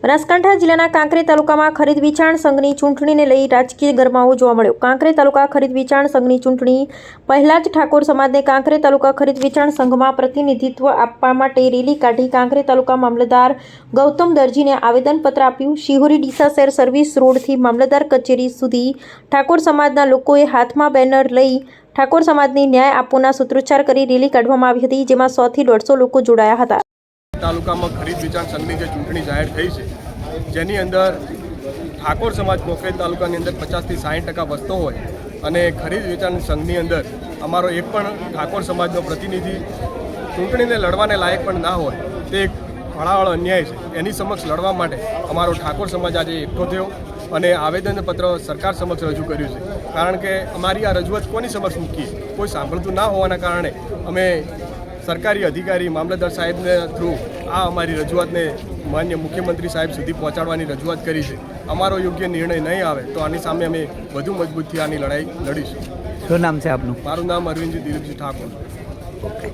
બનાસકાંઠા જિલ્લાના કાંકરેજ તાલુકામાં ખરીદ વેચાણ સંઘની ચૂંટણીને લઈ રાજકીય ગરમાવો જોવા મળ્યો। કાંકરેજ તાલુકા ખરીદ વેચાણ સંઘની ચૂંટણી પહેલા જ ઠાકોર સમાજને કાંકરેજ તાલુકા ખરીદ વેચાણ સંઘમાં પ્રતિનિધિત્વ આપવા માટે રેલી કાઢી કાંકરેજ તાલુકા મામલતદાર ગૌતમ દરજીને આવેદનપત્ર આપ્યું। શિહોરી ડીસા શહેર સર્વિસ રોડથી મામલતદાર કચેરી સુધી ઠાકોર સમાજના લોકોએ હાથમાં બેનર લઈ ઠાકોર સમાજને ન્યાય આપવાના સૂત્રોચ્ચાર કરી રેલી કાઢવામાં આવી હતી, જેમાં 100 થી 150 લોકો જોડાયા હતા। તાલુકામાં ખરીદ વેચાણ સંઘની જે ચૂંટણી જાહેર થઈ છે, જેની અંદર ઠાકોર સમાજ કાંકરેજ તાલુકાની અંદર 50 થી 60% વસતો હોય અને ખરીદ વેચાણ સંઘની અંદર અમારો એક પણ ઠાકોર સમાજનો પ્રતિનિધિ ચૂંટણીને લડવાને લાયક પણ ના હોય, તે એક ફળાવાળો અન્યાય છે। એની સમક્ષ લડવા માટે અમારો ઠાકોર સમાજ આજે એકઠો થયો અને આવેદનપત્ર સરકાર સમક્ષ રજૂ કર્યું છે। કારણ કે અમારી આ રજૂઆત કોની સમક્ષ મૂકીએ, કોઈ સાંભળતું ના હોવાના કારણે અમે સરકારી અધિકારી મામલતદાર સાહેબને થ્રુ આ અમારી રજૂઆતને માન્ય મુખ્યમંત્રી સાહેબ સુધી પહોંચાડવાની રજૂઆત કરી છે। અમારો યોગ્ય નિર્ણય નહીં આવે તો આની સામે અમે વધુ મજબૂતથી આની લડાઈ લડીશું। શું નામ છે આપનું? મારું નામ અરવિંદજી દિલીપજી ઠાકોર। ઓકે।